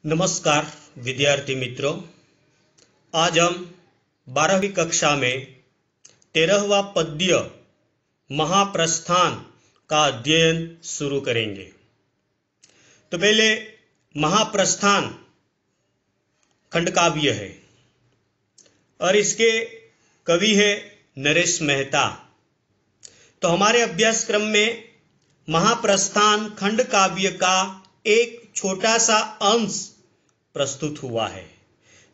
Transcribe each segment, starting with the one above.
नमस्कार विद्यार्थी मित्रों, आज हम 12वीं कक्षा में 13वां पद्य महाप्रस्थान का अध्ययन शुरू करेंगे। तो पहले महाप्रस्थान खंड काव्य है और इसके कवि है नरेश मेहता। तो हमारे अभ्यासक्रम में महाप्रस्थान खंड काव्य का एक छोटा सा अंश प्रस्तुत हुआ है।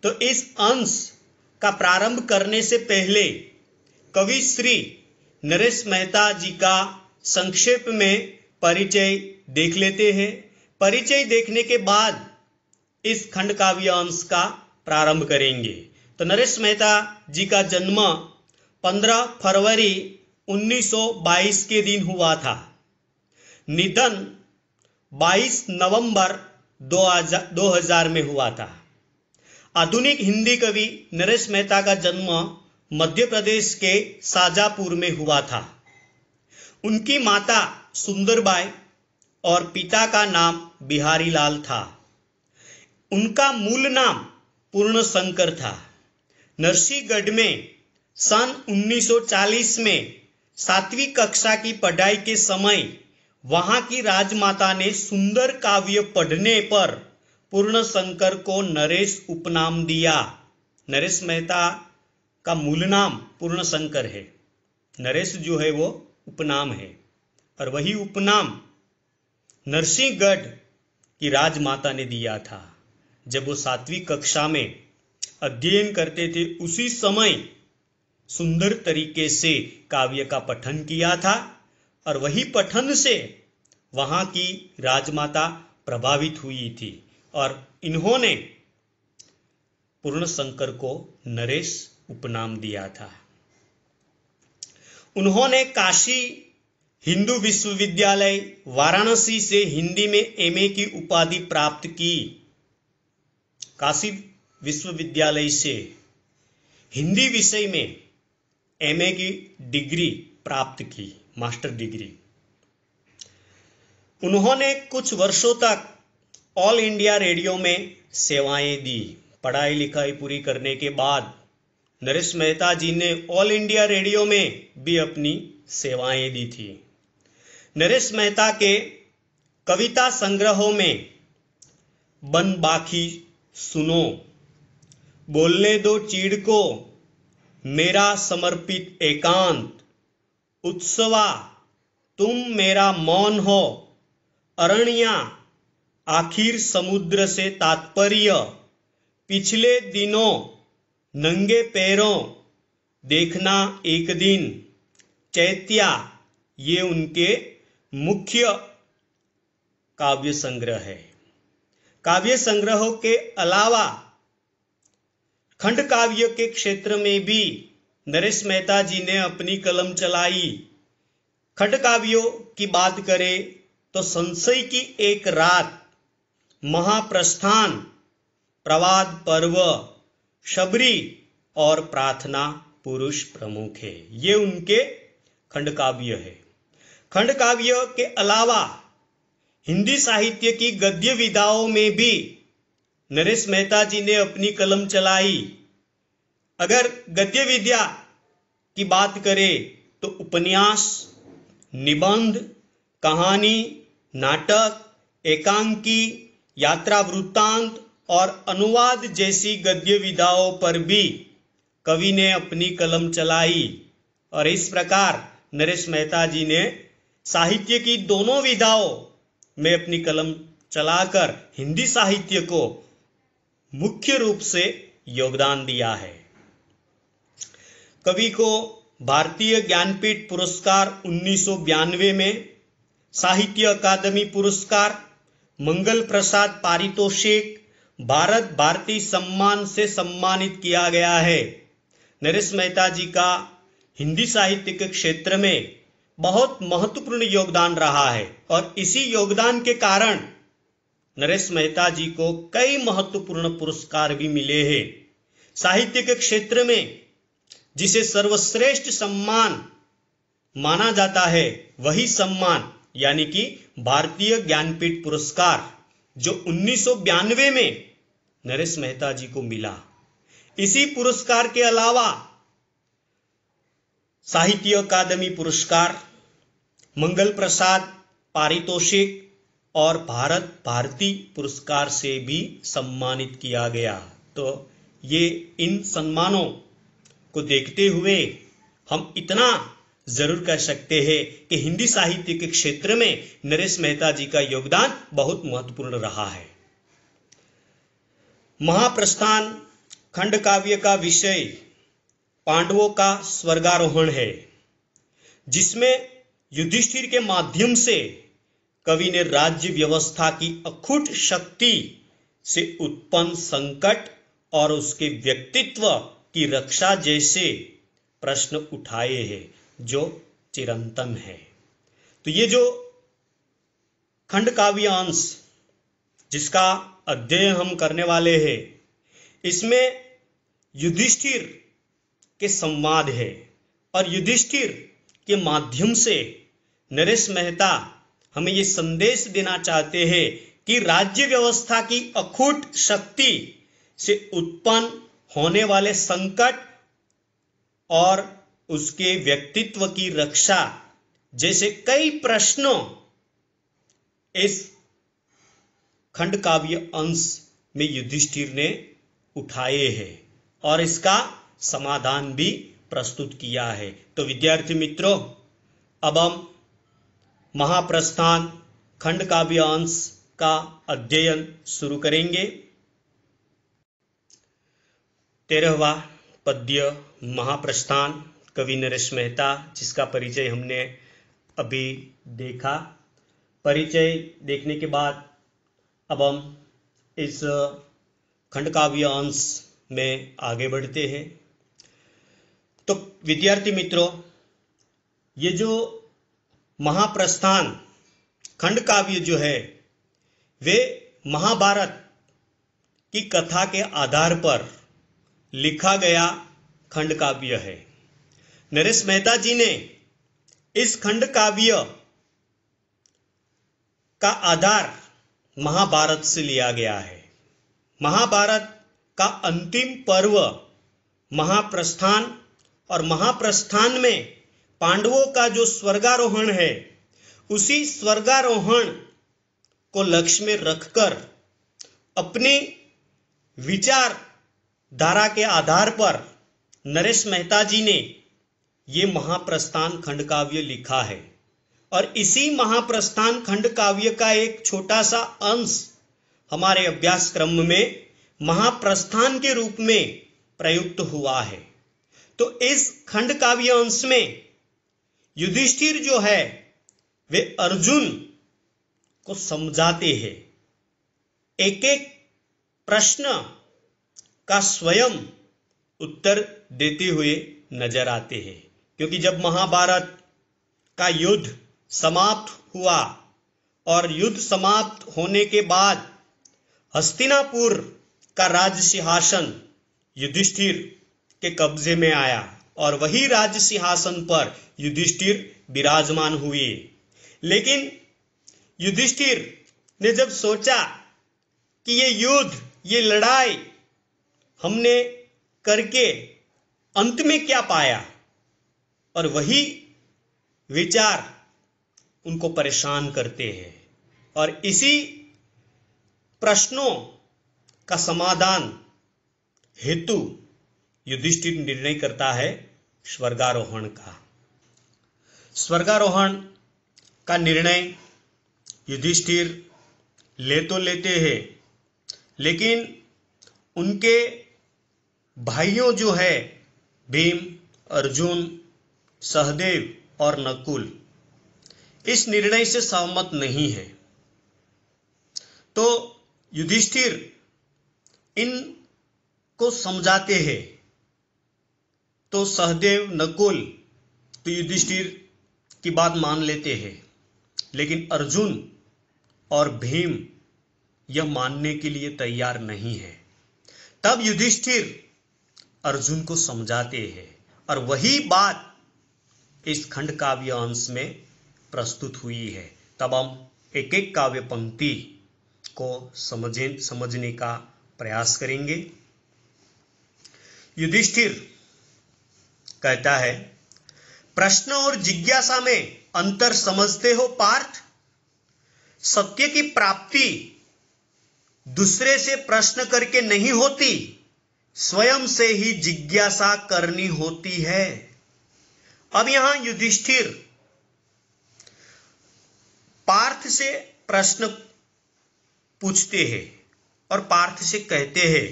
तो इस अंश का प्रारंभ करने से पहले कवि श्री नरेश मेहता जी का संक्षेप में परिचय देख लेते हैं। परिचय देखने के बाद इस खंड काव्य अंश का प्रारंभ करेंगे। तो नरेश मेहता जी का जन्म 15 फरवरी 1922 के दिन हुआ था। निधन 22 नवंबर 2000 में हुआ था। आधुनिक हिंदी कवि नरेश मेहता का जन्म मध्य प्रदेश के शाजापुर में हुआ था। उनकी माता सुंदरबाई और पिता का नाम बिहारी लाल था। उनका मूल नाम पूर्णशंकर था। नरसिंहगढ़ में सन 1940 में 7वीं कक्षा की पढ़ाई के समय वहां की राजमाता ने सुंदर काव्य पढ़ने पर पूर्णशंकर को नरेश उपनाम दिया। नरेश मेहता का मूल नाम पूर्णशंकर है। नरेश जो है वो उपनाम है और वही उपनाम नरसिंहगढ़ की राजमाता ने दिया था। जब वो 7वीं कक्षा में अध्ययन करते थे उसी समय सुंदर तरीके से काव्य का पठन किया था और वही पठन से वहां की राजमाता प्रभावित हुई थी और इन्होंने पूर्णशंकर को नरेश उपनाम दिया था। उन्होंने काशी हिंदू विश्वविद्यालय वाराणसी से हिंदी में एमए की उपाधि प्राप्त की। काशी विश्वविद्यालय से हिंदी विषय में एमए की डिग्री प्राप्त की, मास्टर डिग्री। उन्होंने कुछ वर्षों तक ऑल इंडिया रेडियो में सेवाएं दी। पढ़ाई लिखाई पूरी करने के बाद नरेश मेहता जी ने ऑल इंडिया रेडियो में भी अपनी सेवाएं दी थी। नरेश मेहता के कविता संग्रहों में बन बाखी सुनो, बोलने दो चीड़ को, मेरा समर्पित एकांत, उत्सवा, तुम मेरा मौन हो, अरण्या, आखिर समुद्र से तात्पर्य, पिछले दिनों, नंगे पैरों, देखना एक दिन, चैत्या, ये उनके मुख्य काव्य संग्रह है। काव्य संग्रहों के अलावा खंड काव्य के क्षेत्र में भी नरेश मेहता जी ने अपनी कलम चलाई। खंड काव्यों की बात करें तो संशय की एक रात, महाप्रस्थान, प्रवाद पर्व, शबरी और प्रार्थना पुरुष प्रमुख है। ये उनके खंड काव्य है। खंड काव्य के अलावा हिंदी साहित्य की गद्य विधाओं में भी नरेश मेहता जी ने अपनी कलम चलाई। अगर गद्य विधा की बात करें तो उपन्यास, निबंध, कहानी, नाटक, एकांकी, यात्रा वृत्तांत और अनुवाद जैसी गद्य विधाओं पर भी कवि ने अपनी कलम चलाई। और इस प्रकार नरेश मेहता जी ने साहित्य की दोनों विधाओं में अपनी कलम चलाकर हिंदी साहित्य को मुख्य रूप से योगदान दिया है। कवि को भारतीय ज्ञानपीठ पुरस्कार 1992 में, साहित्य अकादमी पुरस्कार, मंगल प्रसाद पारितोषिक, भारत भारती सम्मान से सम्मानित किया गया है। नरेश मेहता जी का हिंदी साहित्य के क्षेत्र में बहुत महत्वपूर्ण योगदान रहा है और इसी योगदान के कारण नरेश मेहता जी को कई महत्वपूर्ण पुरस्कार भी मिले हैं। साहित्य के क्षेत्र में जिसे सर्वश्रेष्ठ सम्मान माना जाता है, वही सम्मान यानी कि भारतीय ज्ञानपीठ पुरस्कार जो 1992 में नरेश मेहता जी को मिला। इसी पुरस्कार के अलावा साहित्य अकादमी पुरस्कार, मंगल प्रसाद पारितोषिक और भारत भारती पुरस्कार से भी सम्मानित किया गया। तो ये इन सम्मानों को देखते हुए हम इतना जरूर कह सकते हैं कि हिंदी साहित्य के क्षेत्र में नरेश मेहता जी का योगदान बहुत महत्वपूर्ण रहा है। महाप्रस्थान खंड काव्य का विषय पांडवों का स्वर्गारोहण है, जिसमें युधिष्ठिर के माध्यम से कवि ने राज्य व्यवस्था की अखुट शक्ति से उत्पन्न संकट और उसके व्यक्तित्व की रक्षा जैसे प्रश्न उठाए हैं जो चिरंतन है। तो ये जो खंड काव्य अंश जिसका अध्ययन हम करने वाले हैं, इसमें युधिष्ठिर के संवाद है और युधिष्ठिर के माध्यम से नरेश मेहता हमें ये संदेश देना चाहते हैं कि राज्य व्यवस्था की अखुट शक्ति से उत्पन्न होने वाले संकट और उसके व्यक्तित्व की रक्षा जैसे कई प्रश्नों इस खंड काव्य अंश में युधिष्ठिर ने उठाए हैं और इसका समाधान भी प्रस्तुत किया है। तो विद्यार्थी मित्रों, अब हम महाप्रस्थान खंड काव्य अंश का अध्ययन शुरू करेंगे। 13वां पद्य महाप्रस्थान, कवि नरेश मेहता, जिसका परिचय हमने अभी देखा। परिचय देखने के बाद अब हम इस खंड काव्य अंश में आगे बढ़ते हैं। तो विद्यार्थी मित्रों, ये जो महाप्रस्थान खंड काव्य जो है वे महाभारत की कथा के आधार पर लिखा गया खंड काव्य है। नरेश मेहता जी ने इस खंड काव्य का आधार महाभारत से लिया गया है। महाभारत का अंतिम पर्व महाप्रस्थान और महाप्रस्थान में पांडवों का जो स्वर्गारोहण है, उसी स्वर्गारोहण को लक्ष्य में रखकर अपनी विचार धारा के आधार पर नरेश मेहता जी ने ये महाप्रस्थान खंड काव्य लिखा है और इसी महाप्रस्थान खंड काव्य का एक छोटा सा अंश हमारे अभ्यासक्रम में महाप्रस्थान के रूप में प्रयुक्त हुआ है। तो इस खंड काव्य अंश में युधिष्ठिर जो है वे अर्जुन को समझाते हैं, एक एक प्रश्न का स्वयं उत्तर देते हुए नजर आते हैं। क्योंकि जब महाभारत का युद्ध समाप्त हुआ और युद्ध समाप्त होने के बाद हस्तिनापुर का राज सिंहासन युधिष्ठिर के कब्जे में आया और वही राज सिंहासन पर युधिष्ठिर विराजमान हुए। लेकिन युधिष्ठिर ने जब सोचा कि ये युद्ध, ये लड़ाई हमने करके अंत में क्या पाया, और वही विचार उनको परेशान करते हैं और इसी प्रश्नों का समाधान हेतु युधिष्ठिर निर्णय करता है स्वर्गारोहण का। स्वर्गारोहण का निर्णय युधिष्ठिर ले तो लेते हैं, लेकिन उनके भाइयों जो है भीम, अर्जुन, सहदेव और नकुल इस निर्णय से सहमत नहीं है। तो युधिष्ठिर इनको समझाते हैं तो सहदेव, नकुल तो युधिष्ठिर की बात मान लेते हैं, लेकिन अर्जुन और भीम यह मानने के लिए तैयार नहीं है। तब युधिष्ठिर अर्जुन को समझाते हैं और वही बात इस खंड काव्य अंश में प्रस्तुत हुई है। तब हम एक एक काव्य पंक्ति को समझने का प्रयास करेंगे। युधिष्ठिर कहता है, प्रश्न और जिज्ञासा में अंतर समझते हो पार्थ? सत्य की प्राप्ति दूसरे से प्रश्न करके नहीं होती, स्वयं से ही जिज्ञासा करनी होती है। अब यहां युधिष्ठिर पार्थ से प्रश्न पूछते हैं और पार्थ से कहते हैं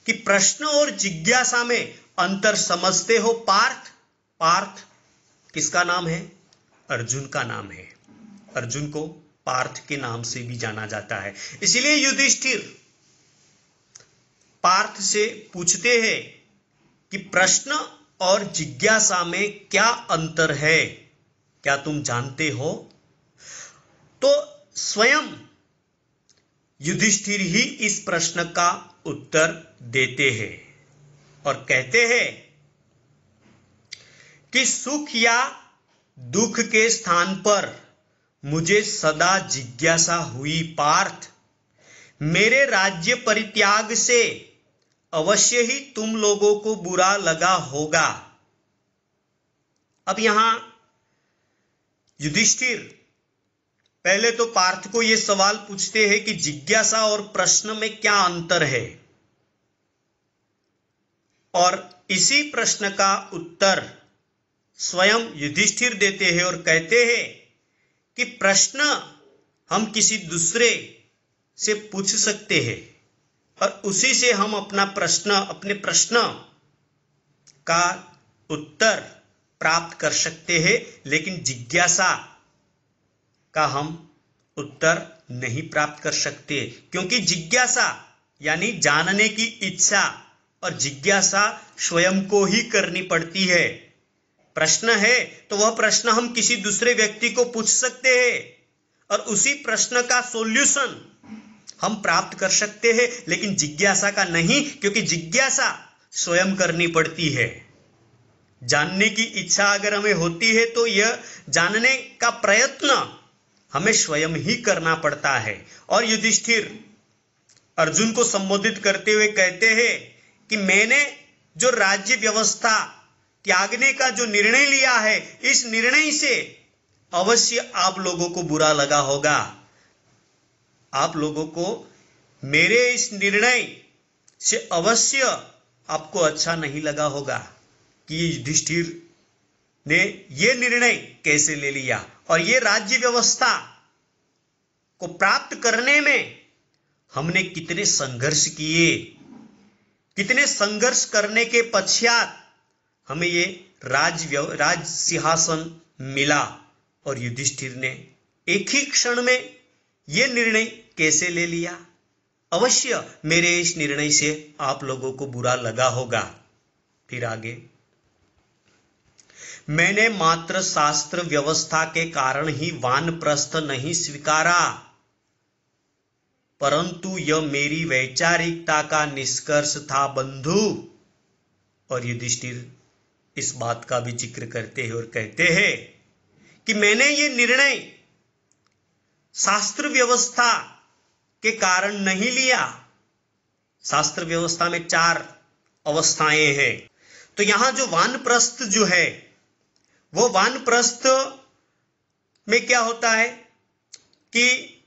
कि प्रश्न और जिज्ञासा में अंतर समझते हो पार्थ? पार्थ किसका नाम है? अर्जुन का नाम है। अर्जुन को पार्थ के नाम से भी जाना जाता है। इसलिए युधिष्ठिर पार्थ से पूछते हैं कि प्रश्न और जिज्ञासा में क्या अंतर है, क्या तुम जानते हो? तो स्वयं युधिष्ठिर ही इस प्रश्न का उत्तर देते हैं और कहते हैं कि सुख या दुख के स्थान पर मुझे सदा जिज्ञासा हुई पार्थ। मेरे राज्य परित्याग से अवश्य ही तुम लोगों को बुरा लगा होगा। अब यहां युधिष्ठिर पहले तो पार्थ को यह सवाल पूछते हैं कि जिज्ञासा और प्रश्न में क्या अंतर है, और इसी प्रश्न का उत्तर स्वयं युधिष्ठिर देते हैं और कहते हैं कि प्रश्न हम किसी दूसरे से पूछ सकते हैं और उसी से हम अपने प्रश्न का उत्तर प्राप्त कर सकते हैं, लेकिन जिज्ञासा का हम उत्तर नहीं प्राप्त कर सकते, क्योंकि जिज्ञासा यानी जानने की इच्छा और जिज्ञासा स्वयं को ही करनी पड़ती है। प्रश्न है तो वह प्रश्न हम किसी दूसरे व्यक्ति को पूछ सकते हैं और उसी प्रश्न का सॉल्यूशन हम प्राप्त कर सकते हैं, लेकिन जिज्ञासा का नहीं, क्योंकि जिज्ञासा स्वयं करनी पड़ती है। जानने की इच्छा अगर हमें होती है तो यह जानने का प्रयत्न हमें स्वयं ही करना पड़ता है। और युधिष्ठिर अर्जुन को संबोधित करते हुए कहते हैं कि मैंने जो राज्य व्यवस्था त्यागने का जो निर्णय लिया है, इस निर्णय से अवश्य आप लोगों को बुरा लगा होगा। आप लोगों को मेरे इस निर्णय से अवश्य आपको अच्छा नहीं लगा होगा कि युधिष्ठिर ने यह निर्णय कैसे ले लिया, और ये राज्य व्यवस्था को प्राप्त करने में हमने कितने संघर्ष किए, कितने संघर्ष करने के पश्चात हमें ये राज सिंहासन मिला, और युधिष्ठिर ने एक ही क्षण में ये निर्णय कैसे ले लिया। अवश्य मेरे इस निर्णय से आप लोगों को बुरा लगा होगा। फिर आगे, मैंने मात्र शास्त्र व्यवस्था के कारण ही वानप्रस्थ नहीं स्वीकारा, परंतु यह मेरी वैचारिकता का निष्कर्ष था बंधु। और युधिष्ठिर इस बात का भी जिक्र करते हैं और कहते हैं कि मैंने ये निर्णय शास्त्र व्यवस्था के कारण नहीं लिया। शास्त्र व्यवस्था में 4 अवस्थाएं हैं, तो यहां जो वानप्रस्थ जो है, वो वानप्रस्थ में क्या होता है कि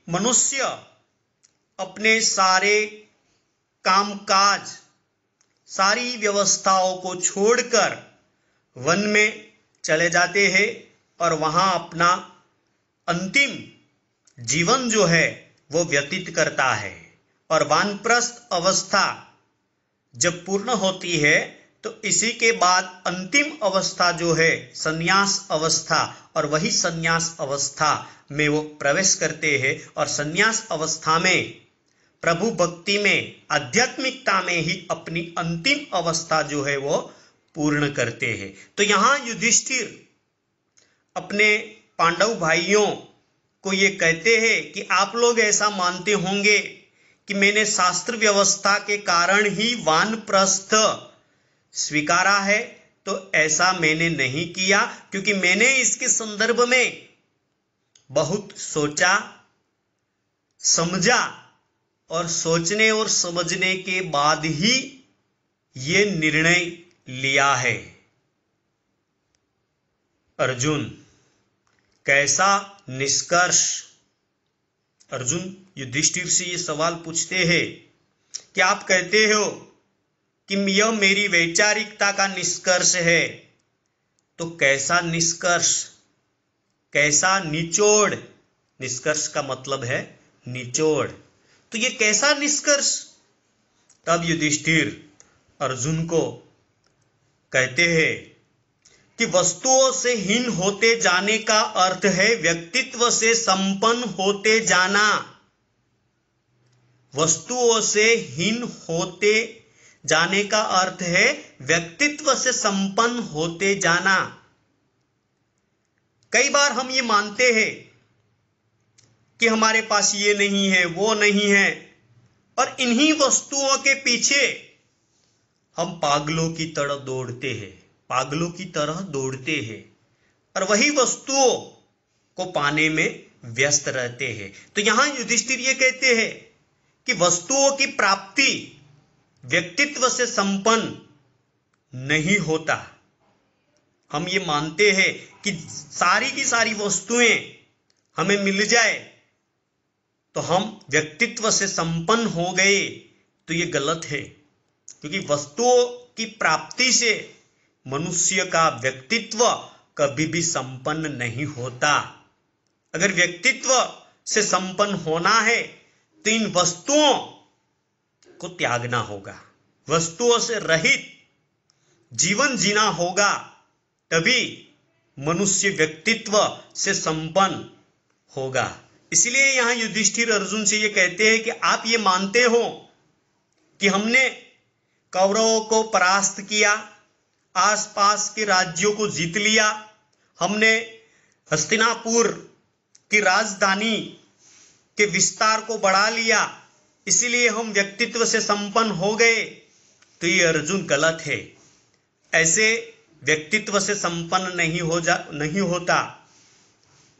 मनुष्य अपने सारे कामकाज, सारी व्यवस्थाओं को छोड़कर वन में चले जाते हैं और वहां अपना अंतिम जीवन जो है वो व्यतीत करता है। और वानप्रस्थ अवस्था जब पूर्ण होती है तो इसी के बाद अंतिम अवस्था जो है संन्यास अवस्था, और वही संन्यास अवस्था में वो प्रवेश करते हैं और संन्यास अवस्था में प्रभु भक्ति में, आध्यात्मिकता में ही अपनी अंतिम अवस्था जो है वो पूर्ण करते हैं। तो यहां युधिष्ठिर अपने पांडव भाइयों को ये कहते हैं कि आप लोग ऐसा मानते होंगे कि मैंने शास्त्र व्यवस्था के कारण ही वानप्रस्थ स्वीकारा है, तो ऐसा मैंने नहीं किया, क्योंकि मैंने इसके संदर्भ में बहुत सोचा समझा और सोचने और समझने के बाद ही ये निर्णय लिया है। अर्जुन, कैसा निष्कर्ष? अर्जुन युधिष्ठिर से ये सवाल पूछते हैं कि आप कहते हो कि यह मेरी वैचारिकता का निष्कर्ष है, तो कैसा निष्कर्ष, कैसा निचोड़? निष्कर्ष का मतलब है निचोड़। तो ये कैसा निष्कर्ष? तब युधिष्ठिर अर्जुन को कहते हैं कि वस्तुओं से हीन होते जाने का अर्थ है व्यक्तित्व से संपन्न होते जाना। वस्तुओं से हीन होते जाने का अर्थ है व्यक्तित्व से संपन्न होते जाना। कई बार हम ये मानते हैं कि हमारे पास ये नहीं है, वो नहीं है, और इन्हीं वस्तुओं के पीछे हम पागलों की तरह दौड़ते हैं, पागलों की तरह दौड़ते हैं, और वही वस्तुओं को पाने में व्यस्त रहते हैं। तो यहां युधिष्ठिर ये कहते हैं कि वस्तुओं की प्राप्ति व्यक्तित्व से संपन्न नहीं होता। हम ये मानते हैं कि सारी की सारी वस्तुएं हमें मिल जाए तो हम व्यक्तित्व से संपन्न हो गए, तो ये गलत है, क्योंकि वस्तुओं की प्राप्ति से मनुष्य का व्यक्तित्व कभी भी संपन्न नहीं होता। अगर व्यक्तित्व से संपन्न होना है तो इन वस्तुओं को त्यागना होगा, वस्तुओं से रहित जीवन जीना होगा, तभी मनुष्य व्यक्तित्व से संपन्न होगा। इसलिए यहां युधिष्ठिर अर्जुन से ये कहते हैं कि आप ये मानते हो कि हमने कौरवों को परास्त किया, आसपास के राज्यों को जीत लिया, हमने हस्तिनापुर की राजधानी के विस्तार को बढ़ा लिया, इसलिए हम व्यक्तित्व से संपन्न हो गए। तो ये अर्जुन गलत है। ऐसे व्यक्तित्व से संपन्न नहीं होता।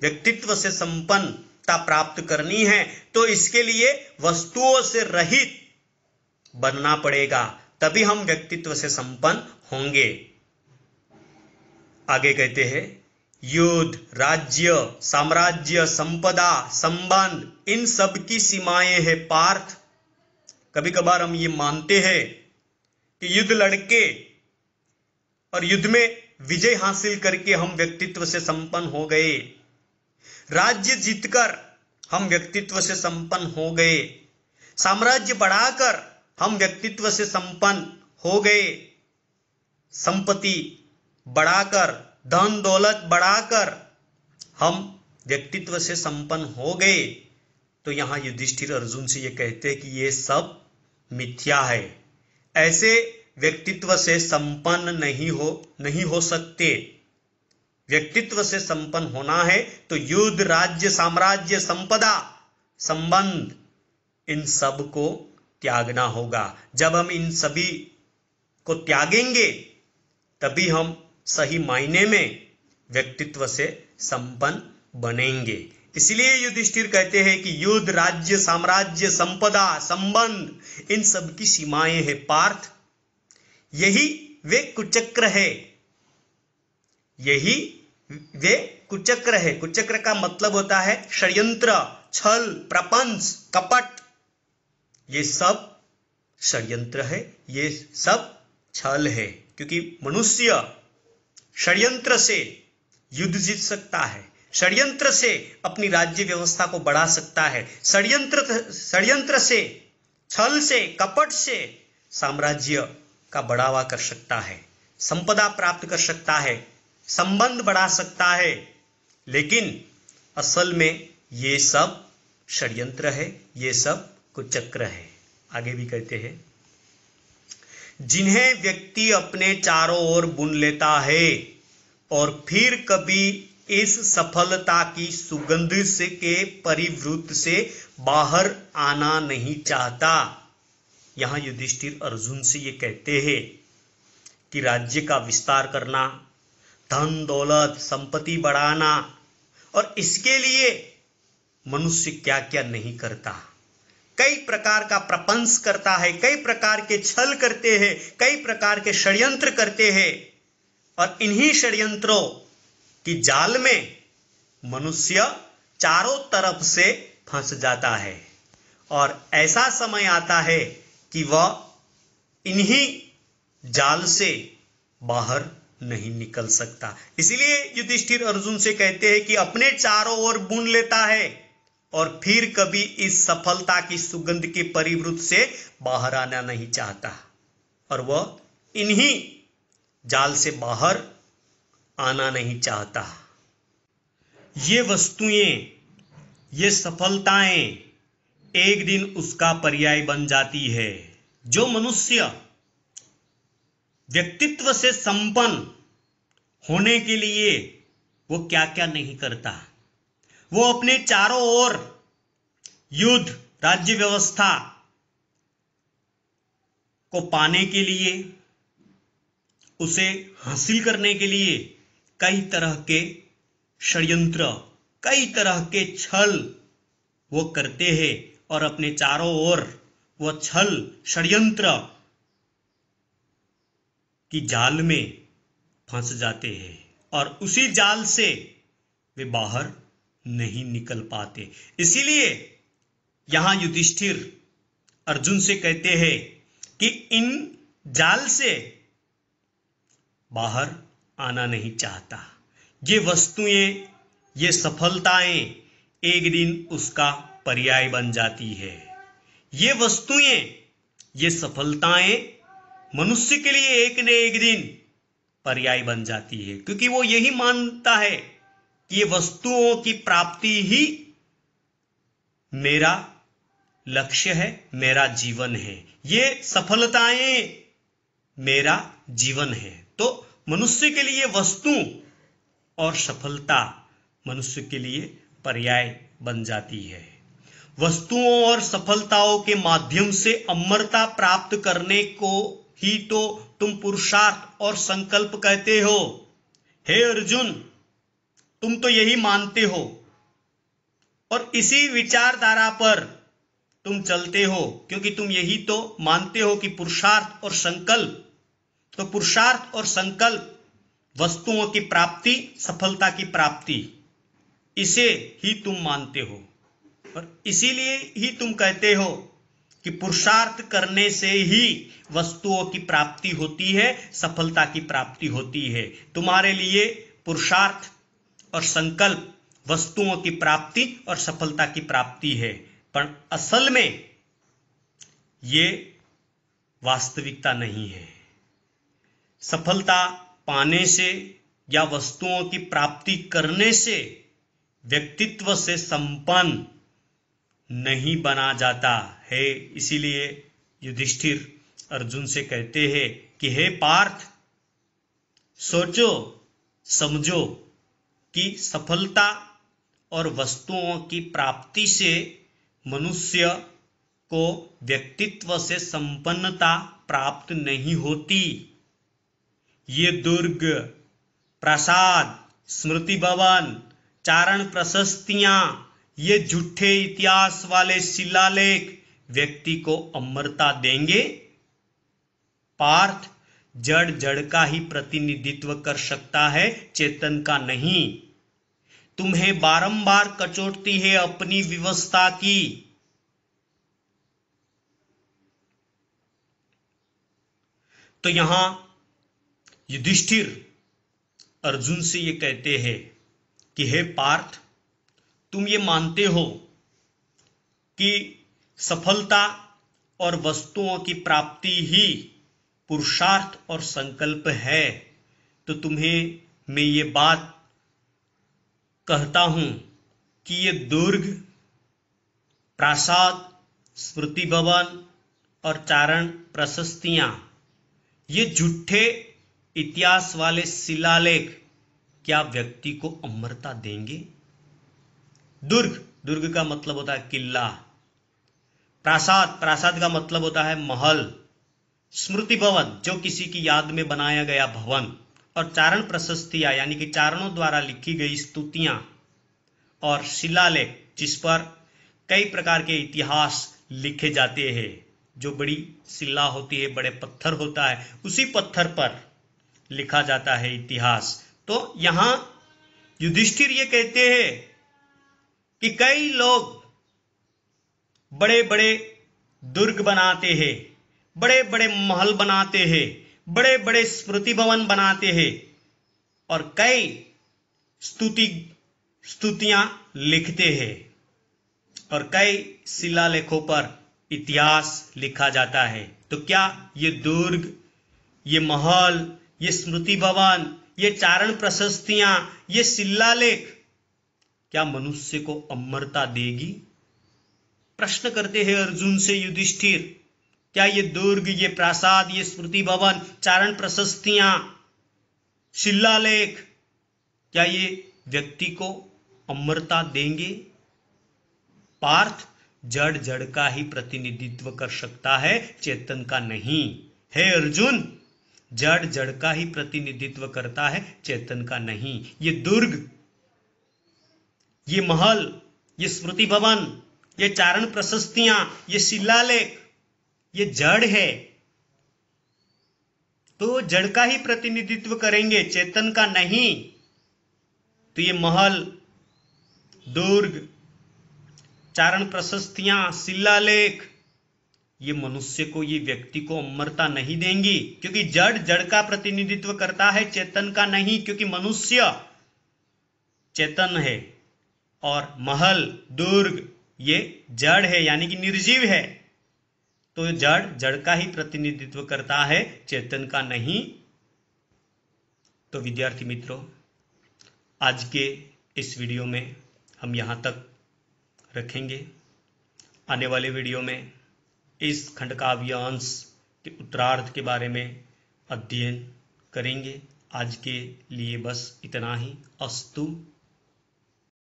व्यक्तित्व से संपन्नता प्राप्त करनी है तो इसके लिए वस्तुओं से रहित बनना पड़ेगा, तभी हम व्यक्तित्व से संपन्न होंगे। आगे कहते हैं, युद्ध, राज्य, साम्राज्य, संपदा, संबंध, इन सब की सीमाएं हैं पार्थ। कभी कभार हम ये मानते हैं कि युद्ध लड़के और युद्ध में विजय हासिल करके हम व्यक्तित्व से संपन्न हो गए, राज्य जीतकर हम व्यक्तित्व से संपन्न हो गए, साम्राज्य बढ़ाकर हम व्यक्तित्व से संपन्न हो गए, संपत्ति बढ़ाकर, धन दौलत बढ़ाकर हम व्यक्तित्व से संपन्न हो गए। तो यहां युधिष्ठिर अर्जुन से ये कहते हैं कि ये सब मिथ्या है, ऐसे व्यक्तित्व से संपन्न नहीं हो सकते। व्यक्तित्व से संपन्न होना है तो युद्ध, राज्य, साम्राज्य, संपदा, संबंध, इन सब को त्यागना होगा। जब हम इन सभी को त्यागेंगे तभी हम सही मायने में व्यक्तित्व से संपन्न बनेंगे। इसलिए युधिष्ठिर कहते हैं कि युद्ध, राज्य, साम्राज्य, संपदा, संबंध, इन सब की सीमाएं हैं पार्थ। यही वे कुचक्र है, यही वे कुचक्र है। कुचक्र का मतलब होता है षड्यंत्र, छल, प्रपंच, कपट। ये सब षड्यंत्र है, ये सब छल है, क्योंकि मनुष्य षड्यंत्र से युद्ध जीत सकता है, षड्यंत्र से अपनी राज्य व्यवस्था को बढ़ा सकता है, षड्यंत्र से, छल से, कपट से साम्राज्य का बढ़ावा कर सकता है, संपदा प्राप्त कर सकता है, संबंध बढ़ा सकता है। लेकिन असल में ये सब षड्यंत्र है, ये सब कुचक्र है। आगे भी कहते हैं, जिन्हें व्यक्ति अपने चारों ओर बुन लेता है और फिर कभी इस सफलता की सुगंध से के परिवृत्त से बाहर आना नहीं चाहता। यहां युधिष्ठिर अर्जुन से ये कहते हैं कि राज्य का विस्तार करना, धन दौलत, संपत्ति बढ़ाना, और इसके लिए मनुष्य क्या क्या नहीं करता। कई प्रकार का प्रपंच करता है, कई प्रकार के छल करते हैं, कई प्रकार के षड्यंत्र करते हैं, और इन्हीं षड्यंत्रों की जाल में मनुष्य चारों तरफ से फंस जाता है। और ऐसा समय आता है कि वह इन्हीं जाल से बाहर नहीं निकल सकता। इसलिए युधिष्ठिर अर्जुन से कहते हैं कि अपने चारों ओर बुन लेता है और फिर कभी इस सफलता की सुगंध के परिवृत से बाहर आना नहीं चाहता, और वह इन्हीं जाल से बाहर आना नहीं चाहता। ये वस्तुएं, ये सफलताएं एक दिन उसका पर्याय बन जाती है। जो मनुष्य व्यक्तित्व से संपन्न होने के लिए वो क्या क्या नहीं करता, वो अपने चारों ओर युद्ध, राज्य व्यवस्था को पाने के लिए, उसे हासिल करने के लिए कई तरह के षड्यंत्र, कई तरह के छल वो करते हैं, और अपने चारों ओर वो छल षड्यंत्र की जाल में फंस जाते हैं, और उसी जाल से वे बाहर नहीं निकल पाते। इसीलिए यहां युधिष्ठिर अर्जुन से कहते हैं कि इन जाल से बाहर आना नहीं चाहता। ये वस्तुएं, ये सफलताएं एक दिन उसका पर्याय बन जाती है। ये वस्तुएं, ये सफलताएं मनुष्य के लिए एक न एक दिन पर्याय बन जाती है, क्योंकि वो यही मानता है कि ये वस्तुओं की प्राप्ति ही मेरा लक्ष्य है, मेरा जीवन है, ये सफलताएं मेरा जीवन है। तो मनुष्य के लिए वस्तु और सफलता मनुष्य के लिए पर्याय बन जाती है। वस्तुओं और सफलताओं के माध्यम से अमरता प्राप्त करने को ही तो तुम पुरुषार्थ और संकल्प कहते हो। हे अर्जुन, तुम तो यही मानते हो और इसी विचारधारा पर तुम चलते हो, क्योंकि तुम यही तो मानते हो कि पुरुषार्थ और संकल्प, तो पुरुषार्थ और संकल्प वस्तुओं की प्राप्ति, सफलता की प्राप्ति, इसे ही तुम मानते हो, और इसीलिए ही तुम कहते हो कि पुरुषार्थ करने से ही वस्तुओं की प्राप्ति होती है, सफलता की प्राप्ति होती है। तुम्हारे लिए पुरुषार्थ और संकल्प वस्तुओं की प्राप्ति और सफलता की प्राप्ति है, पर असल में ये वास्तविकता नहीं है। सफलता पाने से या वस्तुओं की प्राप्ति करने से व्यक्तित्व से संपन्न नहीं बना जाता है। इसीलिए युधिष्ठिर अर्जुन से कहते हैं कि हे पार्थ, सोचो समझो कि सफलता और वस्तुओं की प्राप्ति से मनुष्य को व्यक्तित्व से संपन्नता प्राप्त नहीं होती। ये दुर्ग, प्रासाद, स्मृति भवन, चारण प्रशस्तियां, ये झूठे इतिहास वाले शिलालेख व्यक्ति को अमरता देंगे? पार्थ, जड़ जड़ का ही प्रतिनिधित्व कर सकता है, चेतन का नहीं। तुम्हें बारंबार कचोटती है अपनी व्यवस्था की। तो यहां युधिष्ठिर अर्जुन से ये कहते हैं कि हे पार्थ, तुम ये मानते हो कि सफलता और वस्तुओं की प्राप्ति ही पुरुषार्थ और संकल्प है, तो तुम्हें मैं ये बात कहता हूं कि ये दुर्ग, प्रासाद, स्मृति भवन और चारण प्रशस्तियां, ये झूठे इतिहास वाले शिलालेख क्या व्यक्ति को अमरता देंगे? दुर्ग, दुर्ग का मतलब होता है किला। प्रासाद, प्रासाद का मतलब होता है महल। स्मृति भवन, जो किसी की याद में बनाया गया भवन। और चारण प्रशस्तियां, यानी कि चारणों द्वारा लिखी गई स्तुतियां। और शिलालेख, जिस पर कई प्रकार के इतिहास लिखे जाते हैं। जो बड़ी शिला होती है, बड़े पत्थर होता है, उसी पत्थर पर लिखा जाता है इतिहास। तो यहां युधिष्ठिर ये कहते हैं कि कई लोग बड़े बड़े दुर्ग बनाते हैं, बड़े बड़े महल बनाते हैं, बड़े बड़े स्मृति भवन बनाते हैं और कई स्तुतियां लिखते हैं और कई शिलालेखों पर इतिहास लिखा जाता है। तो क्या ये दुर्ग, ये महल, ये स्मृति भवन, ये चारण प्रशस्तियां, ये शिलालेख क्या मनुष्य को अमरता देगी? प्रश्न करते हैं अर्जुन से युधिष्ठिर। क्या ये दुर्ग, ये प्रासाद, ये स्मृति भवन, चारण प्रशस्तियां, शिलालेख, क्या ये व्यक्ति को अमरता देंगे? पार्थ, जड़ जड़ का ही प्रतिनिधित्व कर सकता है, चेतन का नहीं। हे अर्जुन, जड़ जड़ का ही प्रतिनिधित्व करता है, चेतन का नहीं। ये दुर्ग, ये महल, ये स्मृति भवन, ये चारण प्रशस्तियां, ये शिलालेख, ये जड़ है, तो जड़ का ही प्रतिनिधित्व करेंगे, चेतन का नहीं। तो ये महल, दुर्ग, चारण प्रशस्तियां, शिलालेख, ये मनुष्य को, ये व्यक्ति को अमरता नहीं देंगी, क्योंकि जड़ जड़ का प्रतिनिधित्व करता है, चेतन का नहीं। क्योंकि मनुष्य चेतन है और महल, दुर्ग ये जड़ है, यानी कि निर्जीव है। तो जड़ जड़ का ही प्रतिनिधित्व करता है, चेतन का नहीं। तो विद्यार्थी मित्रों, आज के इस वीडियो में हम यहाँ तक रखेंगे। आने वाले वीडियो में इस खंडकाव्य अंश के उत्तरार्ध के बारे में अध्ययन करेंगे। आज के लिए बस इतना ही। अस्तु।